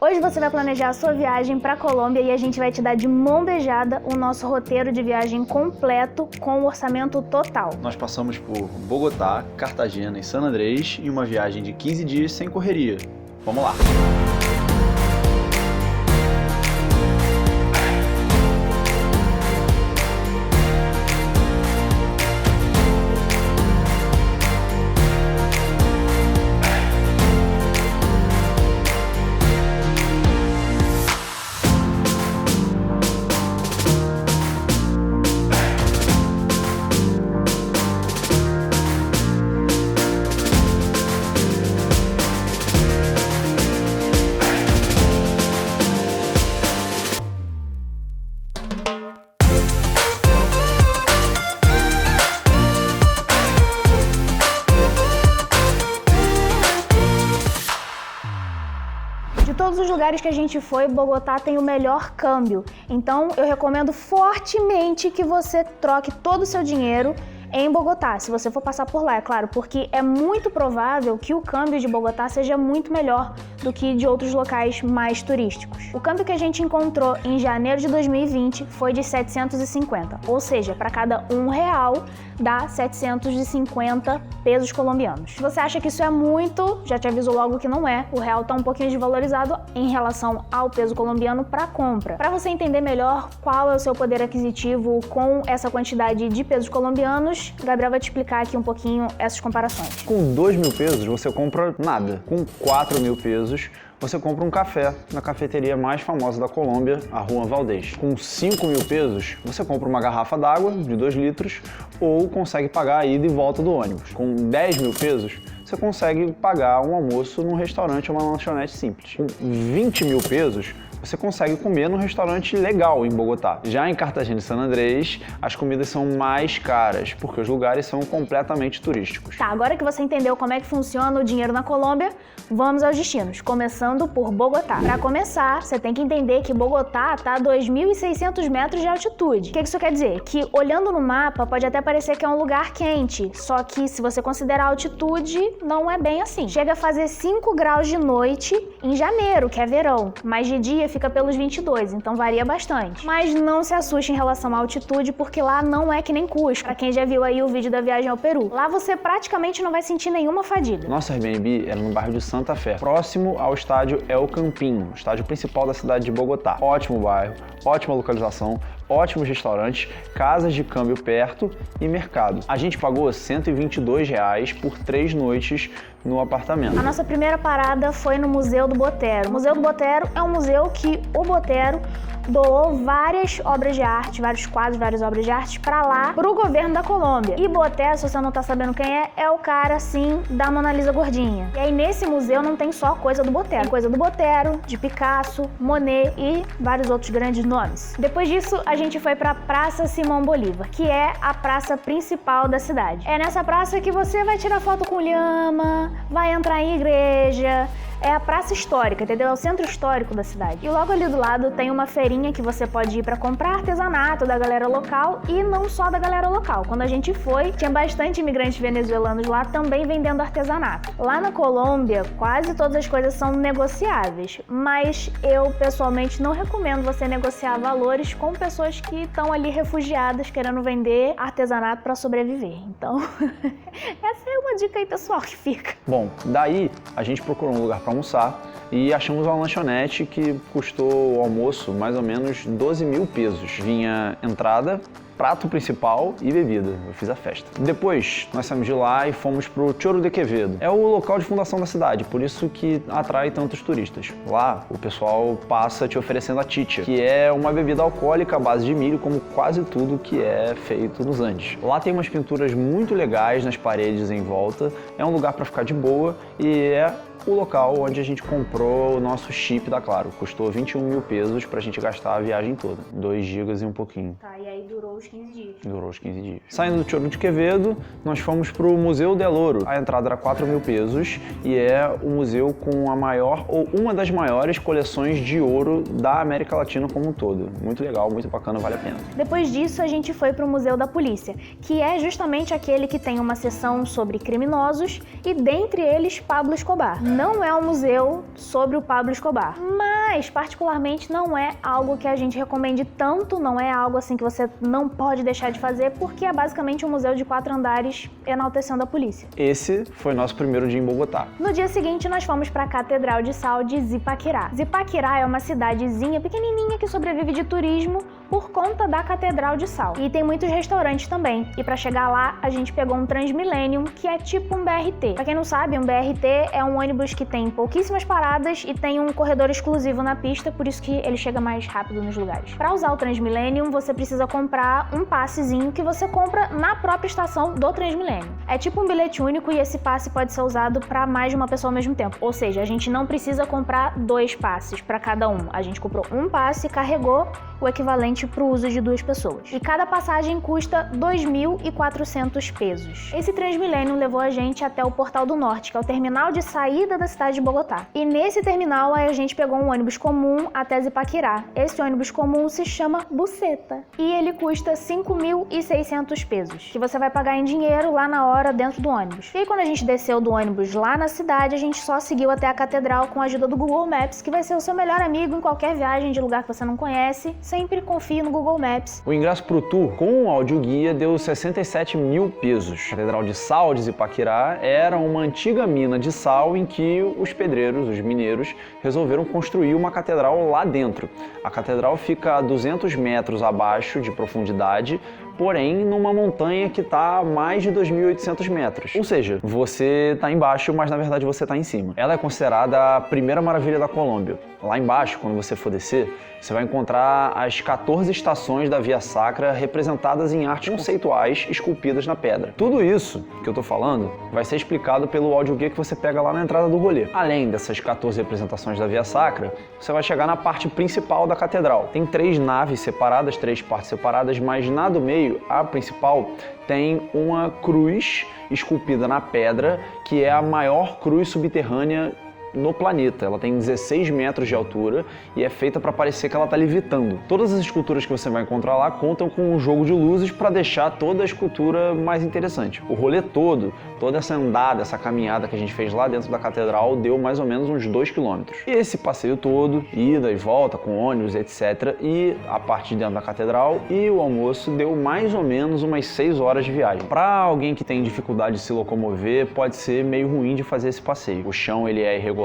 Hoje você vai planejar a sua viagem para a Colômbia e a gente vai te dar de mão beijada o nosso roteiro de viagem completo com o orçamento total. Nós passamos por Bogotá, Cartagena e San Andrés em uma viagem de 15 dias sem correria. Vamos lá! De todos os lugares que a gente foi, Bogotá tem o melhor câmbio. Então eu recomendo fortemente que você troque todo o seu dinheiro em Bogotá, se você for passar por lá, é claro, porque é muito provável que o câmbio de Bogotá seja muito melhor do que de outros locais mais turísticos. O câmbio que a gente encontrou em janeiro de 2020 foi de 750, ou seja, para cada R$1 dá 750 pesos colombianos. Se você acha que isso é muito, já te aviso logo que não é. O real está um pouquinho desvalorizado em relação ao peso colombiano para compra. Para você entender melhor qual é o seu poder aquisitivo com essa quantidade de pesos colombianos, Gabriel vai te explicar aqui um pouquinho essas comparações. Com 2.000 pesos você compra nada. Com 4.000 pesos você compra um café na cafeteria mais famosa da Colômbia, a Juan Valdez. Com 5.000 pesos você compra uma garrafa d'água de 2 litros ou consegue pagar a ida e volta do ônibus. Com 10.000 pesos você consegue pagar um almoço num restaurante ou uma lanchonete simples. Com 20.000 pesos você consegue comer num restaurante legal em Bogotá. Já em Cartagena e San Andrés, as comidas são mais caras, porque os lugares são completamente turísticos. Tá, agora que você entendeu como é que funciona o dinheiro na Colômbia, vamos aos destinos, começando por Bogotá. Para começar, você tem que entender que Bogotá está a 2.600 metros de altitude. O que isso quer dizer? Que olhando no mapa pode até parecer que é um lugar quente, só que se você considerar a altitude, não é bem assim. Chega a fazer 5 graus de noite em janeiro, que é verão, mas de dia fica pelos 22, então varia bastante. Mas não se assuste em relação à altitude, porque lá não é que nem Cusco. Pra quem já viu aí o vídeo da viagem ao Peru, lá você praticamente não vai sentir nenhuma fadiga. Nosso Airbnb era no bairro de Santa Fé, próximo ao estádio El Campín, o estádio principal da cidade de Bogotá. Ótimo bairro, ótima localização, ótimos restaurantes, casas de câmbio perto e mercado. A gente pagou R$122 por 3 noites no apartamento. A nossa primeira parada foi no Museu do Botero. O Museu do Botero é um museu que o Botero doou várias obras de arte, vários quadros, várias obras de arte para lá, pro governo da Colômbia. E Botero, se você não tá sabendo quem é o cara, assim, da Mona Lisa gordinha. E aí nesse museu não tem só coisa do Botero. Tem coisa do Botero, de Picasso, Monet e vários outros grandes nomes. Depois disso, a gente foi pra Praça Simão Bolívar, que é a praça principal da cidade. É nessa praça que você vai tirar foto com lhama, vai entrar em igreja. É a praça histórica, entendeu? É o centro histórico da cidade. E logo ali do lado tem uma feirinha que você pode ir para comprar artesanato da galera local e não só da galera local. Quando a gente foi, tinha bastante imigrantes venezuelanos lá também vendendo artesanato. Lá na Colômbia, quase todas as coisas são negociáveis, mas eu pessoalmente não recomendo você negociar valores com pessoas que estão ali refugiadas querendo vender artesanato para sobreviver. Então, essa é uma dica aí pessoal que fica. Bom, daí a gente procurou um lugar para almoçar e achamos uma lanchonete que custou o almoço mais ou menos 12.000 pesos. Vinha entrada, prato principal e bebida. Eu fiz a festa. Depois, nós saímos de lá e fomos pro Choro de Quevedo. É o local de fundação da cidade, por isso que atrai tantos turistas. Lá, o pessoal passa te oferecendo a chicha, que é uma bebida alcoólica à base de milho, como quase tudo que é feito nos Andes. Lá tem umas pinturas muito legais nas paredes em volta. É um lugar para ficar de boa e é o local onde a gente comprou o nosso chip da Claro. Custou 21.000 pesos pra gente gastar a viagem toda. 2 gigas e um pouquinho. Tá, e aí durou os 15 dias. Durou os 15 dias. Saindo do Choro de Quevedo, nós fomos para o Museu del Oro. A entrada era 4.000 pesos e é o museu com a maior ou uma das maiores coleções de ouro da América Latina como um todo. Muito legal, muito bacana, vale a pena. Depois disso, a gente foi para o Museu da Polícia, que é justamente aquele que tem uma seção sobre criminosos e dentre eles Pablo Escobar. Não é um museu sobre o Pablo Escobar, mas particularmente não é algo que a gente recomende tanto, não é algo assim que você não pode deixar de fazer, porque é basicamente um museu de 4 andares enaltecendo a polícia. Esse foi nosso primeiro dia em Bogotá. No dia seguinte, nós fomos para a Catedral de Sal de Zipaquirá. Zipaquirá é uma cidadezinha pequenininha que sobrevive de turismo por conta da Catedral de Sal. E tem muitos restaurantes também. E para chegar lá, a gente pegou um Transmillennium, que é tipo um BRT. Para quem não sabe, um BRT é um ônibus que tem pouquíssimas paradas e tem um corredor exclusivo na pista, por isso que ele chega mais rápido nos lugares. Para usar o Transmillennium, você precisa comprar um passezinho que você compra na própria estação do Transmillennium. É tipo um bilhete único e esse passe pode ser usado para mais de uma pessoa ao mesmo tempo. Ou seja, a gente não precisa comprar 2 passes para cada um. A gente comprou um passe e carregou o equivalente para o uso de 2 pessoas. E cada passagem custa 2.400 pesos. Esse Transmillennium levou a gente até o Portal do Norte, que é o terminal de saída da cidade de Bogotá. E nesse terminal a gente pegou um ônibus comum até Zipaquirá. Esse ônibus comum se chama Buceta e ele custa 5.600 pesos, que você vai pagar em dinheiro lá na hora dentro do ônibus. E aí quando a gente desceu do ônibus lá na cidade, a gente só seguiu até a catedral com a ajuda do Google Maps, que vai ser o seu melhor amigo em qualquer viagem de lugar que você não conhece. Sempre confie no Google Maps. O ingresso pro tour com o audioguia deu 67.000 pesos. A Catedral de Sal de Zipaquirá era uma antiga mina de sal em que os pedreiros, os mineiros, resolveram construir uma catedral lá dentro. A catedral fica a 200 metros abaixo de profundidade, porém numa montanha que está a mais de 2.800 metros. Ou seja, você está embaixo, mas na verdade você está em cima. Ela é considerada a primeira maravilha da Colômbia. Lá embaixo, quando você for descer, você vai encontrar as 14 estações da Via Sacra representadas em artes conceituais esculpidas na pedra. Tudo isso que eu tô falando vai ser explicado pelo audioguia que você pega lá na entrada do rolê. Além dessas 14 representações da Via Sacra, você vai chegar na parte principal da catedral. Tem 3 naves separadas, 3 partes separadas, mas na do meio, a principal, tem uma cruz esculpida na pedra, que é a maior cruz subterrânea no planeta. Ela tem 16 metros de altura e é feita para parecer que ela está levitando. Todas as esculturas que você vai encontrar lá contam com um jogo de luzes para deixar toda a escultura mais interessante. O rolê todo, toda essa andada, essa caminhada que a gente fez lá dentro da catedral deu mais ou menos uns 2 km. E esse passeio todo, ida e volta com ônibus, etc. e a parte de dentro da catedral e o almoço deu mais ou menos umas 6 horas de viagem. Para alguém que tem dificuldade de se locomover, pode ser meio ruim de fazer esse passeio. O chão ele é irregular,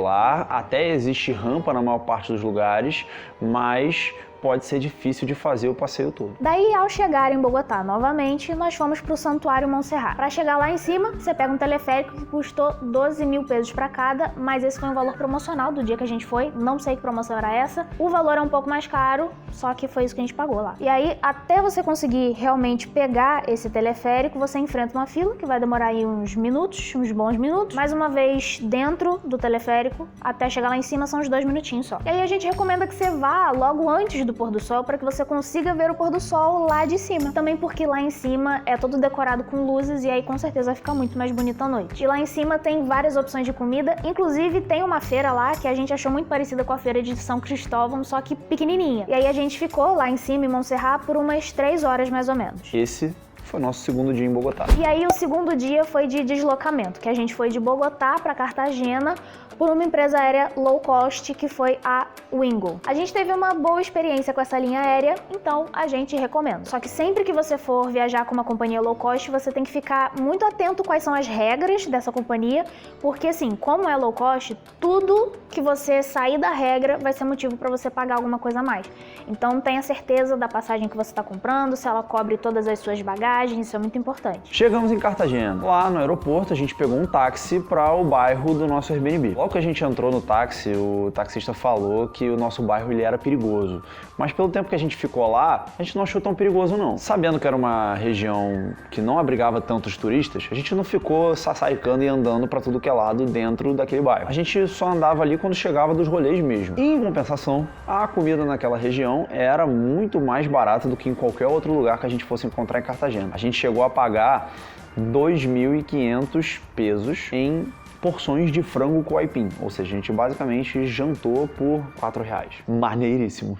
até existe rampa na maior parte dos lugares, mas pode ser difícil de fazer o passeio todo. Daí, ao chegar em Bogotá novamente, nós fomos para o Santuário Montserrat. Para chegar lá em cima, você pega um teleférico que custou 12.000 pesos para cada, mas esse foi um valor promocional do dia que a gente foi, não sei que promoção era essa. O valor é um pouco mais caro, só que foi isso que a gente pagou lá. E aí, até você conseguir realmente pegar esse teleférico, você enfrenta uma fila que vai demorar aí uns minutos, uns bons minutos. Mais uma vez dentro do teleférico, até chegar lá em cima são uns 2 minutinhos só. E aí a gente recomenda que você vá logo antes do pôr do sol para que você consiga ver o pôr do sol lá de cima. Também porque lá em cima é todo decorado com luzes e aí com certeza vai ficar muito mais bonito à noite. E lá em cima tem várias opções de comida, inclusive tem uma feira lá que a gente achou muito parecida com a feira de São Cristóvão, só que pequenininha. E aí a gente ficou lá em cima em Montserrat por umas 3 horas mais ou menos. Esse foi o nosso segundo dia em Bogotá. E aí o segundo dia foi de deslocamento, que a gente foi de Bogotá para Cartagena por uma empresa aérea low cost que foi a Wingo. A gente teve uma boa experiência com essa linha aérea, então a gente recomenda. Só que sempre que você for viajar com uma companhia low cost, você tem que ficar muito atento quais são as regras dessa companhia, porque assim, como é low cost, tudo que você sair da regra vai ser motivo para você pagar alguma coisa a mais. Então tenha certeza da passagem que você está comprando, se ela cobre todas as suas bagagens, isso é muito importante. Chegamos em Cartagena. Lá no aeroporto a gente pegou um táxi para o bairro do nosso Airbnb. Logo que a gente entrou no táxi, o taxista falou que o nosso bairro ele era perigoso. Mas pelo tempo que a gente ficou lá, a gente não achou tão perigoso não. Sabendo que era uma região que não abrigava tantos turistas, a gente não ficou sassaricando e andando para tudo que é lado dentro daquele bairro. A gente só andava ali quando chegava dos rolês mesmo. E, em compensação, a comida naquela região era muito mais barata do que em qualquer outro lugar que a gente fosse encontrar em Cartagena. A gente chegou a pagar 2.500 pesos em porções de frango com aipim. Ou seja, a gente basicamente jantou por R$4. Maneiríssimo.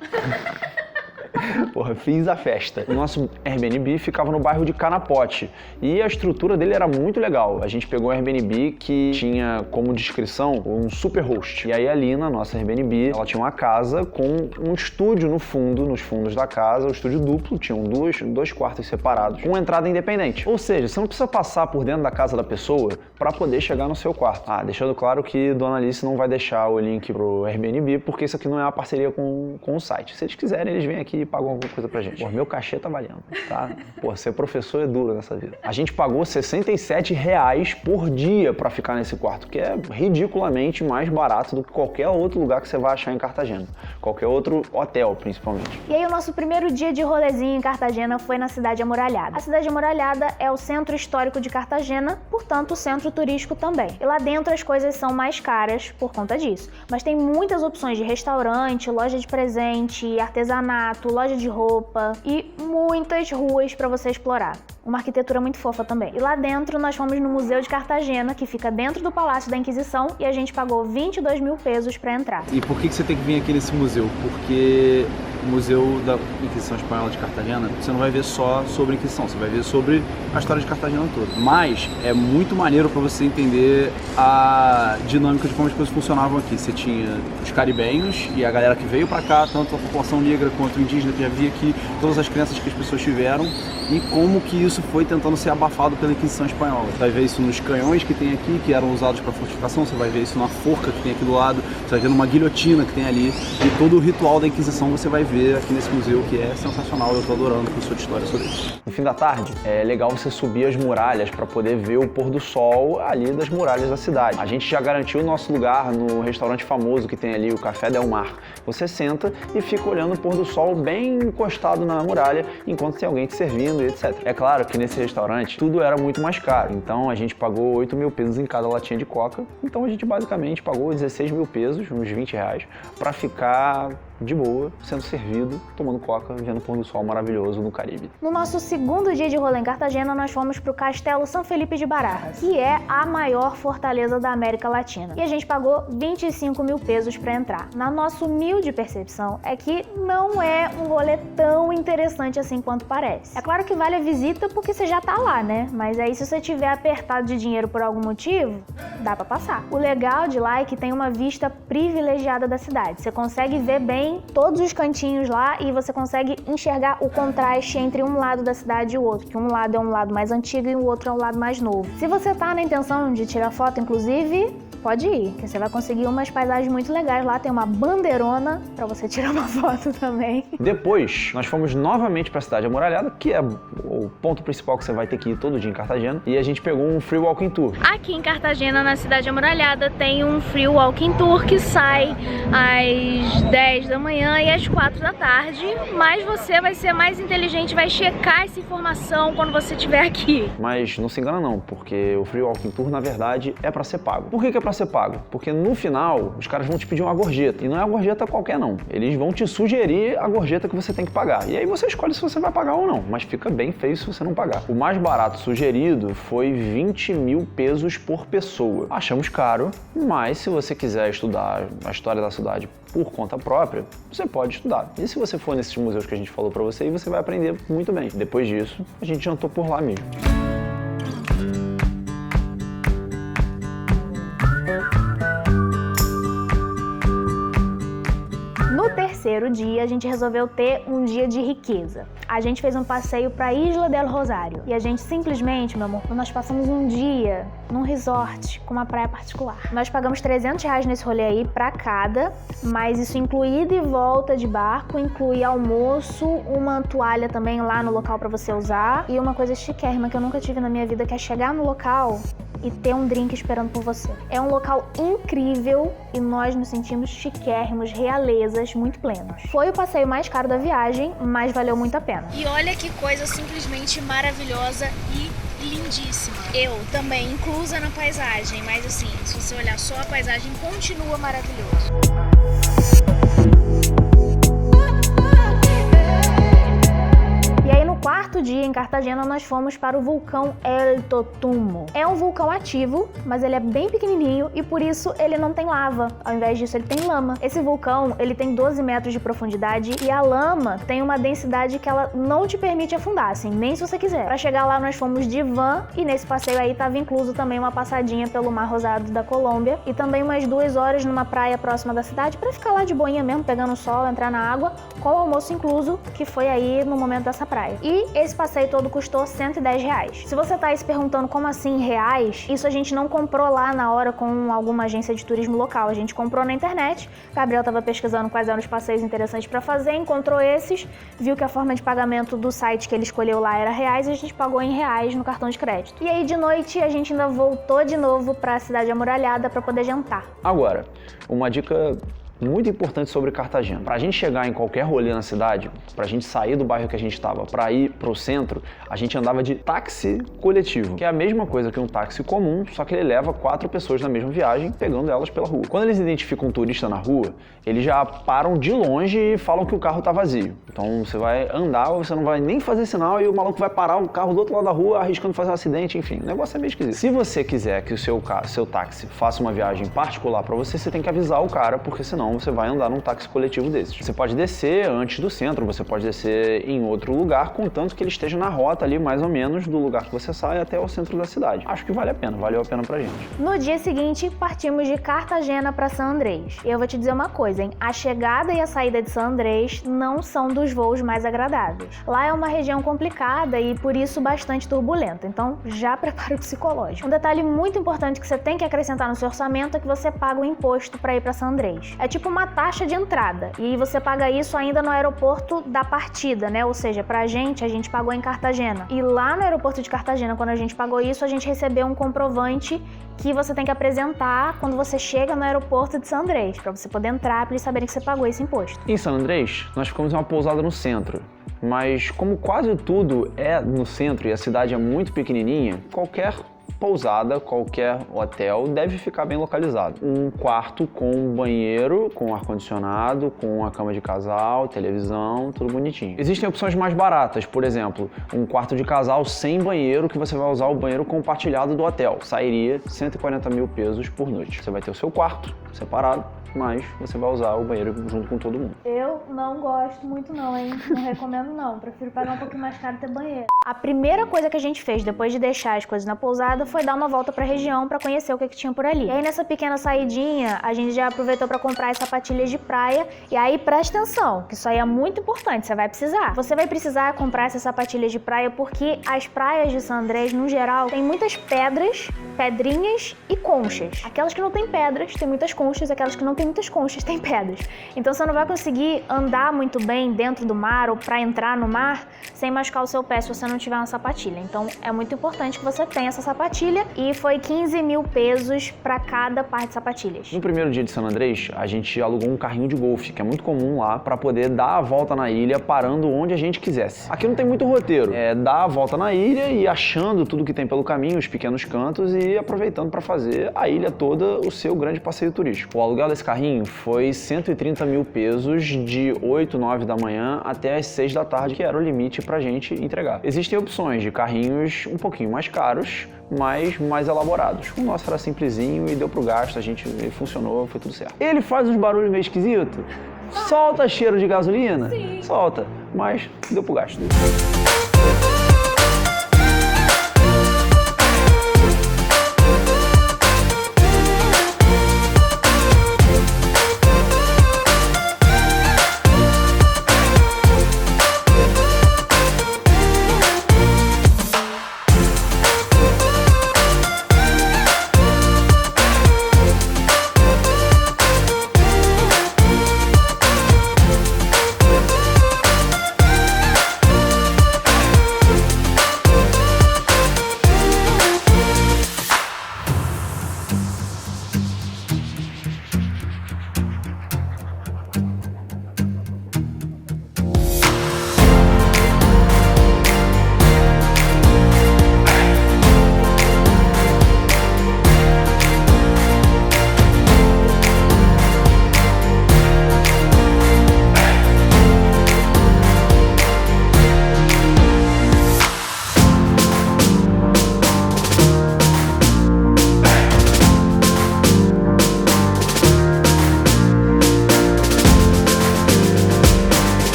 Porra, fiz a festa. O nosso Airbnb ficava no bairro de Canapote e a estrutura dele era muito legal. A gente pegou um Airbnb que tinha como descrição um super host. E aí ali na nossa Airbnb, ela tinha uma casa com um estúdio no fundo, nos fundos da casa, um estúdio duplo, tinham dois quartos separados, com entrada independente. Ou seja, você não precisa passar por dentro da casa da pessoa para poder chegar no seu quarto. Deixando claro que Dona Alice não vai deixar o link pro Airbnb, porque isso aqui não é uma parceria com o site. Se eles quiserem, eles vêm aqui e pagam alguma coisa pra gente. Pô, meu cachê tá valendo, tá? Pô, ser professor é duro nessa vida. A gente pagou R$67 por dia pra ficar nesse quarto, que é ridiculamente mais barato do que qualquer outro lugar que você vai achar em Cartagena. Qualquer outro hotel, principalmente. E aí o nosso primeiro dia de rolezinho em Cartagena foi na Cidade Amuralhada. A Cidade Amuralhada é o centro histórico de Cartagena, portanto o centro turístico também. E lá dentro as coisas são mais caras por conta disso. Mas tem muitas opções de restaurante, loja de presente, artesanato, loja de roupa e muitas ruas para você explorar. Uma arquitetura muito fofa também. E lá dentro nós fomos no Museu de Cartagena, que fica dentro do Palácio da Inquisição, e a gente pagou 22.000 pesos para entrar. E por que você tem que vir aqui nesse museu? Porque o Museu da Inquisição Espanhola de Cartagena, você não vai ver só sobre a Inquisição, você vai ver sobre a história de Cartagena toda. Mas é muito maneiro para você entender a dinâmica de como as coisas funcionavam aqui. Você tinha os caribenhos e a galera que veio para cá, tanto a população negra quanto o indígena que já via aqui, todas as crenças que as pessoas tiveram e como que isso foi tentando ser abafado pela Inquisição Espanhola. Você vai ver isso nos canhões que tem aqui, que eram usados para fortificação, você vai ver isso na forca que tem aqui do lado, você vai ver numa guilhotina que tem ali, e todo o ritual da Inquisição você vai ver aqui nesse museu, que é sensacional, eu tô adorando com sua história sobre isso. No fim da tarde, é legal você subir as muralhas para poder ver o pôr do sol ali das muralhas da cidade. A gente já garantiu o nosso lugar no restaurante famoso que tem ali, o Café Del Mar. Você senta e fica olhando o pôr do sol bem encostado na muralha, enquanto tem alguém te servindo e etc. É claro que nesse restaurante tudo era muito mais caro, então a gente pagou 8.000 pesos em cada latinha de coca, então a gente basicamente pagou 16.000 pesos, uns R$20, para ficar de boa, sendo servido, tomando coca, vendo o pôr do sol maravilhoso no Caribe. No nosso segundo dia de rolê em Cartagena, nós fomos pro Castelo São Felipe de Barajas, que é a maior fortaleza da América Latina. E a gente pagou 25.000 pesos para entrar. Na nossa humilde percepção, é que não é um rolê tão interessante assim quanto parece. É claro que vale a visita porque você já tá lá, né? Mas aí se você tiver apertado de dinheiro por algum motivo, dá para passar. O legal de lá é que tem uma vista privilegiada da cidade. Você consegue ver bem todos os cantinhos lá e você consegue enxergar o contraste entre um lado da cidade e o outro, que um lado é um lado mais antigo e o outro é um lado mais novo. Se você tá na intenção de tirar foto, inclusive, pode ir, que você vai conseguir umas paisagens muito legais lá, tem uma bandeirona pra você tirar uma foto também. Depois, nós fomos novamente pra Cidade Amuralhada, que é o ponto principal que você vai ter que ir todo dia em Cartagena, e a gente pegou um Free Walking Tour. Aqui em Cartagena, na Cidade Amuralhada, tem um Free Walking Tour que sai às 10 da manhã e às 4 da tarde, mas você vai ser mais inteligente, vai checar essa informação quando você estiver aqui. Mas não se engana não, porque o Free Walking Tour, na verdade, é pra ser pago. Por que é pra ser pago? Porque no final, os caras vão te pedir uma gorjeta, e não é uma gorjeta qualquer não. Eles vão te sugerir a gorjeta que você tem que pagar, e aí você escolhe se você vai pagar ou não, mas fica bem feio se você não pagar. O mais barato sugerido foi 20.000 pesos por pessoa. Achamos caro, mas se você quiser estudar a história da cidade por conta própria, você pode estudar. E se você for nesses museus que a gente falou pra você, você vai aprender muito bem. Depois disso, a gente jantou por lá mesmo. No terceiro dia, a gente resolveu ter um dia de riqueza. A gente fez um passeio para Isla del Rosário e a gente simplesmente, meu amor, nós passamos um dia num resort com uma praia particular. Nós pagamos R$300 nesse rolê aí pra cada, mas isso inclui ida e volta de barco, inclui almoço, uma toalha também lá no local para você usar e uma coisa chiquérrima que eu nunca tive na minha vida, que é chegar no local e ter um drink esperando por você. É um local incrível e nós nos sentimos chiquérrimos, realezas, muito plenos. Foi o passeio mais caro da viagem, mas valeu muito a pena. E olha que coisa simplesmente maravilhosa e lindíssima. Eu também inclusa na paisagem, mas assim, se você olhar só a paisagem, continua maravilhoso. E aí no quarto dia em Cartagena nós fomos para o vulcão El Totumo. É um vulcão ativo, mas ele é bem pequenininho e por isso ele não tem lava. Ao invés disso ele tem lama. Esse vulcão ele tem 12 metros de profundidade e a lama tem uma densidade que ela não te permite afundar, assim, nem se você quiser. Para chegar lá nós fomos de van e nesse passeio aí estava incluso também uma passadinha pelo Mar Rosado da Colômbia e também umas 2 horas numa praia próxima da cidade para ficar lá de boinha mesmo, pegando sol, entrar na água, com o almoço incluso, que foi aí no momento dessa praia. E esse passeio todo custou R$110. Se você tá aí se perguntando como assim reais, isso a gente não comprou lá na hora com alguma agência de turismo local, a gente comprou na internet. Gabriel tava pesquisando quais eram os passeios interessantes para fazer, encontrou esses, viu que a forma de pagamento do site que ele escolheu lá era reais e a gente pagou em reais no cartão de crédito. E aí de noite a gente ainda voltou de novo para a cidade amuralhada para poder jantar. Agora, uma dica muito importante sobre Cartagena. Para a gente chegar em qualquer rolê na cidade, para a gente sair do bairro que a gente estava para ir para o centro, a gente andava de táxi coletivo, que é a mesma coisa que um táxi comum, só que ele leva 4 pessoas na mesma viagem, pegando elas pela rua. Quando eles identificam um turista na rua, eles já param de longe e falam que o carro está vazio. Então você vai andar, você não vai nem fazer sinal e o maluco vai parar o carro do outro lado da rua arriscando fazer um acidente, enfim, o negócio é meio esquisito. Se você quiser que o seu táxi faça uma viagem particular para você, você tem que avisar o cara, porque senão você vai andar num táxi coletivo desses. Você pode descer antes do centro, você pode descer em outro lugar, contanto que ele esteja na rota ali, mais ou menos, do lugar que você sai até o centro da cidade. Acho que vale a pena, valeu a pena pra gente. No dia seguinte, partimos de Cartagena para San Andrés. E eu vou te dizer uma coisa, hein? A chegada e a saída de San Andrés não são dos voos mais agradáveis. Lá é uma região complicada e, por isso, bastante turbulenta. Então, já prepara o psicológico. Um detalhe muito importante que você tem que acrescentar no seu orçamento é que você paga o imposto para ir para San Andrés. É tipo uma taxa de entrada e você paga isso ainda no aeroporto da partida, né? Ou seja, pra gente, a gente pagou em Cartagena. E lá no aeroporto de Cartagena, quando a gente pagou isso, a gente recebeu um comprovante que você tem que apresentar quando você chega no aeroporto de San Andrés, pra você poder entrar, pra eles saberem que você pagou esse imposto. Em San Andrés, nós ficamos em uma pousada no centro. Mas como quase tudo é no centro e a cidade é muito pequenininha, qualquer pousada, qualquer hotel deve ficar bem localizado. Um quarto com banheiro, com ar-condicionado, com a cama de casal, televisão, tudo bonitinho. Existem opções mais baratas, por exemplo, um quarto de casal sem banheiro que você vai usar o banheiro compartilhado do hotel. Sairia 140 mil pesos por noite. Você vai ter o seu quarto separado, mas você vai usar o banheiro junto com todo mundo. Eu não gosto muito não, hein? Não recomendo não. Prefiro pagar um pouquinho mais caro e ter banheiro. A primeira coisa que a gente fez depois de deixar as coisas na pousada foi dar uma volta pra região pra conhecer o que tinha por ali. E aí nessa pequena saidinha, a gente já aproveitou pra comprar as sapatilhas de praia. E aí presta atenção, que isso aí é muito importante, você vai precisar. Você vai precisar comprar essas sapatilhas de praia porque as praias de San Andrés, no geral, tem muitas pedras, pedrinhas e conchas. Aquelas que não tem pedras, tem muitas conchas, aquelas que não tem muitas conchas, tem pedras. Então você não vai conseguir andar muito bem dentro do mar ou pra entrar no mar sem machucar o seu pé se você não tiver uma sapatilha. Então é muito importante que você tenha essa sapatilha e foi 15 mil pesos pra cada par de sapatilhas. No primeiro dia de San Andrés, a gente alugou um carrinho de golfe, que é muito comum lá, pra poder dar a volta na ilha parando onde a gente quisesse. Aqui não tem muito roteiro, é dar a volta na ilha e achando tudo que tem pelo caminho, os pequenos cantos e aproveitando pra fazer a ilha toda o seu grande passeio turístico. O aluguel desse carrinho foi 130 mil pesos de 8, 9 da manhã até as 6 da tarde, que era o limite pra gente entregar. Existem opções de carrinhos um pouquinho mais caros, mas mais elaborados. O nosso era simplesinho e deu pro gasto, ele funcionou, foi tudo certo. Ele faz uns barulhos meio esquisitos? Solta cheiro de gasolina? Sim. Solta, mas deu pro gasto.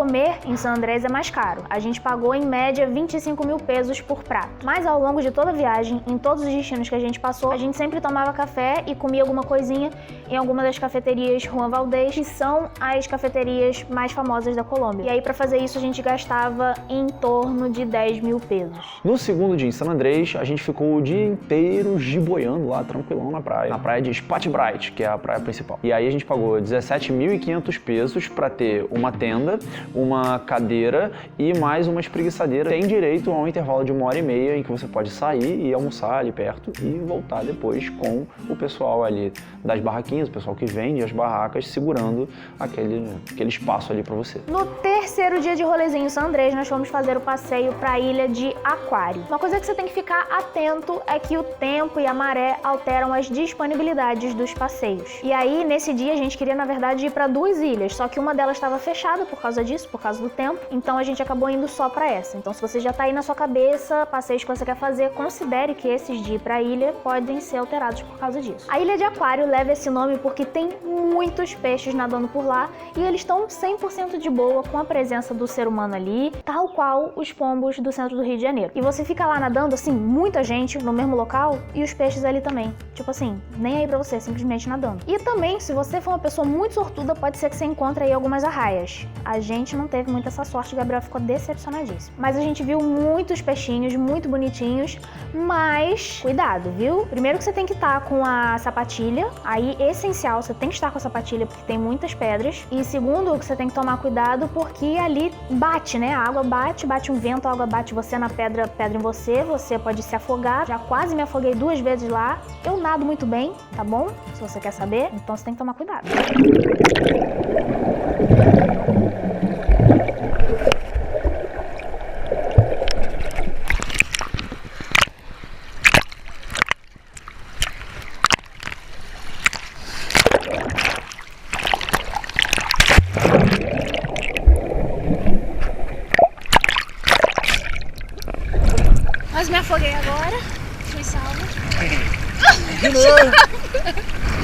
comer em San Andrés é mais caro. A gente pagou em média 25 mil pesos por prato. Mas ao longo de toda a viagem, em todos os destinos que a gente passou, a gente sempre tomava café e comia alguma coisinha em alguma das cafeterias Juan Valdez, que são as cafeterias mais famosas da Colômbia. E aí, para fazer isso, a gente gastava em torno de 10 mil pesos. No segundo dia em San Andrés, a gente ficou o dia inteiro giboiando lá, tranquilão na praia de Spot Bright, que é a praia principal. E aí a gente pagou 17.500 pesos para ter uma tenda, uma cadeira e mais uma espreguiçadeira. Tem direito a um intervalo de 1h30 em que você pode sair e almoçar ali perto e voltar depois com o pessoal ali das barraquinhas, o pessoal que vende as barracas, segurando aquele espaço ali para você. No terceiro dia de rolezinho em San Andrés, nós fomos fazer o passeio para a ilha de Aquário. Uma coisa que você tem que ficar atento é que o tempo e a maré alteram as disponibilidades dos passeios. E aí, nesse dia, a gente queria, na verdade, ir para 2 ilhas, só que uma delas estava fechada por causa disso, por causa do tempo, então a gente acabou indo só para essa. Então, se você já tá aí na sua cabeça, passeios que você quer fazer, considere que esses de ir para a ilha podem ser alterados por causa disso. A ilha de Aquário leva esse nome porque tem muitos peixes nadando por lá e eles estão 100% de boa com a presença do ser humano ali, tal qual os pombos do centro do Rio de Janeiro. E você fica lá nadando, assim, muita gente no mesmo local e os peixes ali também. Tipo assim, nem aí pra você, simplesmente nadando. E também, se você for uma pessoa muito sortuda, pode ser que você encontre aí algumas arraias. A gente não teve muita essa sorte, o Gabriel ficou decepcionadíssimo. Mas a gente viu muitos peixinhos, muito bonitinhos, mas cuidado, viu? Primeiro que você tem que estar com a sapatilha, aí essencial, você tem que estar com a sapatilha porque tem muitas pedras. E segundo, que você tem que tomar cuidado porque ali bate, né? A água bate um vento, a água bate você na pedra em você pode se afogar. Já quase me afoguei 2 vezes lá. Eu nado muito bem, tá bom? Se você quer saber, então você tem que tomar cuidado. Mas me afoguei agora, fui salva.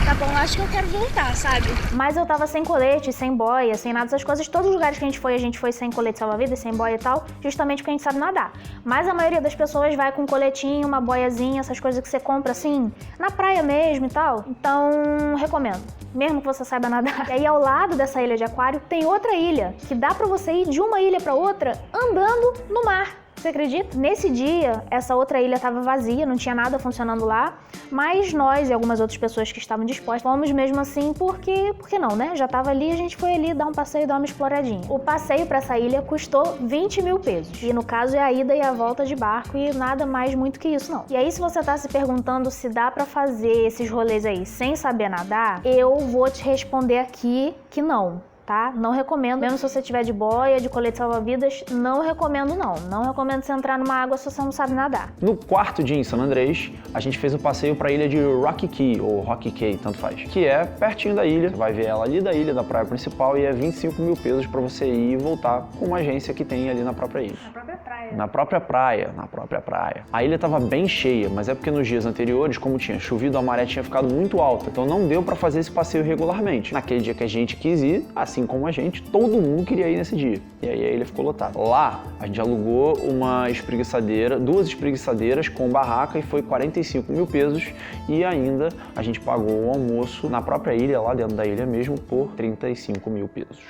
Tá bom, acho que eu quero voltar, sabe? Mas eu tava sem colete, sem boia, sem nada dessas coisas. Todos os lugares que a gente foi sem colete salva-vidas, sem boia e tal, justamente porque a gente sabe nadar. Mas a maioria das pessoas vai com coletinho, uma boiazinha, essas coisas que você compra assim, na praia mesmo e tal. Então, recomendo. Mesmo que você saiba nadar. E aí, ao lado dessa ilha de Aquário, tem outra ilha, que dá pra você ir de uma ilha pra outra andando no mar. Você acredita? Nesse dia, essa outra ilha estava vazia, não tinha nada funcionando lá, mas nós e algumas outras pessoas que estavam dispostas fomos mesmo assim porque não, né? Já tava ali, a gente foi ali dar um passeio, dar uma exploradinha. O passeio para essa ilha custou 20 mil pesos. E no caso é a ida e a volta de barco e nada mais muito que isso, não. E aí, se você tá se perguntando se dá para fazer esses rolês aí sem saber nadar, eu vou te responder aqui que não. Tá? Não recomendo, mesmo se você tiver de boia, de colete salva-vidas, não recomendo não. Não recomendo você entrar numa água se você não sabe nadar. No quarto dia em San Andrés, a gente fez o passeio para a ilha de Rocky Cay, ou Rocky Cay, tanto faz, que é pertinho da ilha. Você vai ver ela ali da ilha, da praia principal, e é 25 mil pesos para você ir e voltar com uma agência que tem ali na própria ilha. Na própria praia. Na própria praia. A ilha estava bem cheia, mas é porque nos dias anteriores, como tinha chovido, a maré tinha ficado muito alta, então não deu para fazer esse passeio regularmente. Naquele dia que a gente quis ir, assim como a gente, todo mundo queria ir nesse dia. E aí a ilha ficou lotada. Lá, a gente alugou uma espreguiçadeira, 2 espreguiçadeiras com barraca e foi 45 mil pesos. E ainda a gente pagou o almoço na própria ilha, lá dentro da ilha mesmo, por 35 mil pesos.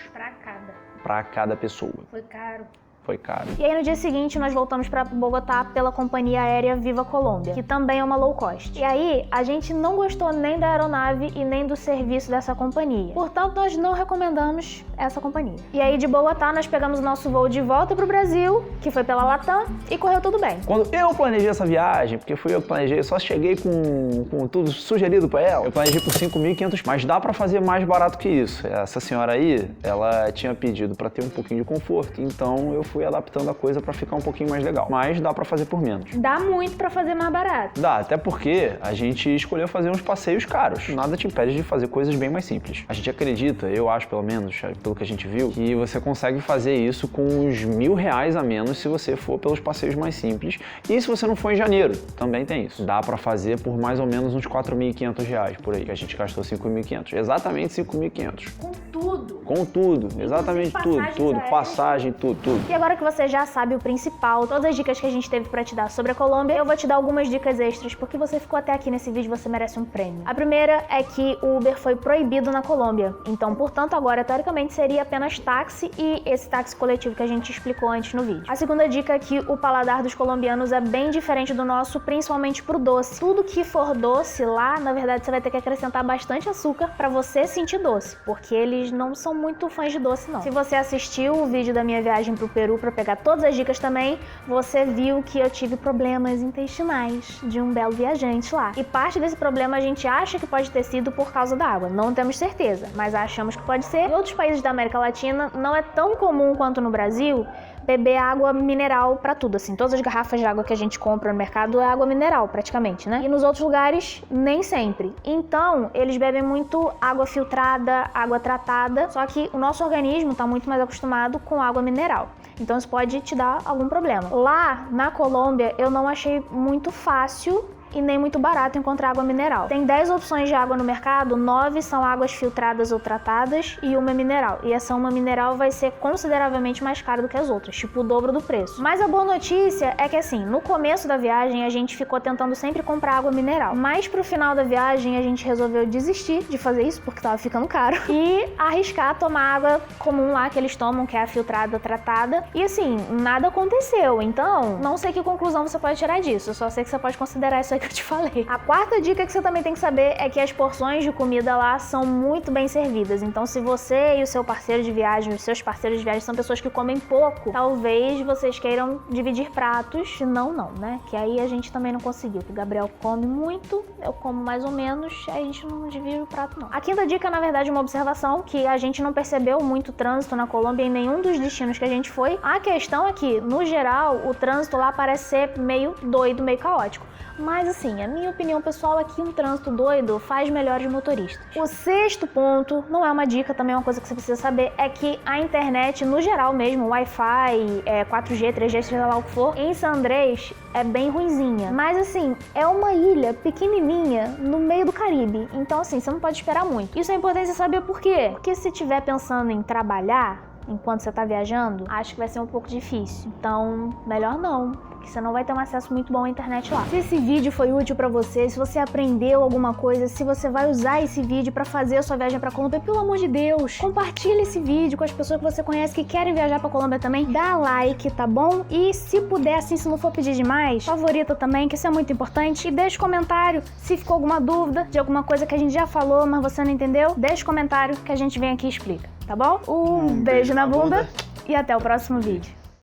Pra cada pessoa. Foi caro. Foi caro. E aí no dia seguinte nós voltamos para Bogotá pela companhia aérea Viva Colômbia, que também é uma low cost. E aí a gente não gostou nem da aeronave e nem do serviço dessa companhia. Portanto, nós não recomendamos essa companhia. E aí de Bogotá nós pegamos o nosso voo de volta pro Brasil, que foi pela Latam, e correu tudo bem. Quando eu planejei essa viagem, porque fui eu que planejei, só cheguei com tudo sugerido para ela, eu planejei por 5.500, mas dá para fazer mais barato que isso. Essa senhora aí, ela tinha pedido para ter um pouquinho de conforto, então eu fui adaptando a coisa pra ficar um pouquinho mais legal. Mas dá pra fazer por menos. Dá muito pra fazer mais barato. Dá, até porque a gente escolheu fazer uns passeios caros. Nada te impede de fazer coisas bem mais simples. A gente acredita, eu acho pelo menos, pelo que a gente viu, que você consegue fazer isso com uns R$1.000 a menos se você for pelos passeios mais simples. E se você não for em janeiro, também tem isso. Dá pra fazer por mais ou menos uns R$4.500 por aí, que a gente gastou 5.500. Exatamente 5.500. Com tudo. Com tudo, exatamente tudo. Passagem, tudo. E agora que você já sabe o principal, todas as dicas que a gente teve pra te dar sobre a Colômbia, eu vou te dar algumas dicas extras, porque você ficou até aqui nesse vídeo, você merece um prêmio. A primeira é que o Uber foi proibido na Colômbia, então, portanto, agora, teoricamente, seria apenas táxi e esse táxi coletivo que a gente explicou antes no vídeo. A segunda dica é que o paladar dos colombianos é bem diferente do nosso, principalmente pro doce. Tudo que for doce lá, na verdade, você vai ter que acrescentar bastante açúcar pra você sentir doce, porque eles não são muito fãs de doce, não. Se você assistiu o vídeo da minha viagem pro Peru pra pegar todas as dicas também, você viu que eu tive problemas intestinais de um belo viajante lá. E parte desse problema a gente acha que pode ter sido por causa da água. Não temos certeza, mas achamos que pode ser. Em outros países da América Latina, não é tão comum quanto no Brasil beber água mineral pra tudo, assim. Todas as garrafas de água que a gente compra no mercado é água mineral, praticamente, né? E nos outros lugares, nem sempre. Então, eles bebem muito água filtrada, água tratada, só que o nosso organismo tá muito mais acostumado com água mineral. Então, isso pode te dar algum problema. Lá, na Colômbia, eu não achei muito fácil e nem muito barato encontrar água mineral. Tem 10 opções de água no mercado, 9 são águas filtradas ou tratadas e uma mineral. E essa uma mineral vai ser consideravelmente mais cara do que as outras, tipo o dobro do preço. Mas a boa notícia é que assim, no começo da viagem a gente ficou tentando sempre comprar água mineral. Mas pro final da viagem a gente resolveu desistir de fazer isso porque tava ficando caro e arriscar tomar água comum lá que eles tomam, que é a filtrada tratada. E assim, nada aconteceu. Então, não sei que conclusão você pode tirar disso. Eu só sei que você pode considerar isso aí que eu te falei. A quarta dica que você também tem que saber é que as porções de comida lá são muito bem servidas. Então, se você e o seu parceiro de viagem, os seus parceiros de viagem são pessoas que comem pouco, talvez vocês queiram dividir pratos. Se não, não, né? Que aí a gente também não conseguiu. O Gabriel come muito, eu como mais ou menos, aí a gente não divide o prato, não. A quinta dica, na verdade, é uma observação que a gente não percebeu muito trânsito na Colômbia em nenhum dos destinos que a gente foi. A questão é que, no geral, o trânsito lá parece ser meio doido, meio caótico. Mas assim, a minha opinião pessoal é que um trânsito doido faz melhores motoristas. O sexto ponto, não é uma dica, também é uma coisa que você precisa saber, é que a internet, no geral mesmo, Wi-Fi, 4G, 3G, seja lá o que for, em San Andrés é bem ruinzinha. Mas assim, é uma ilha pequenininha no meio do Caribe. Então assim, você não pode esperar muito. Isso é importante você saber por quê. Porque se estiver pensando em trabalhar enquanto você tá viajando, acho que vai ser um pouco difícil. Então, melhor não, porque você não vai ter um acesso muito bom à internet lá. Se esse vídeo foi útil pra você, se você aprendeu alguma coisa, se você vai usar esse vídeo pra fazer a sua viagem pra Colômbia, pelo amor de Deus, compartilha esse vídeo com as pessoas que você conhece que querem viajar pra Colômbia também. Dá like, tá bom? E se puder, assim, se não for pedir demais, favorita também, que isso é muito importante. E deixa comentário se ficou alguma dúvida de alguma coisa que a gente já falou, mas você não entendeu. Deixa comentário que a gente vem aqui e explica, tá bom? Um beijo na bunda e até o próximo vídeo.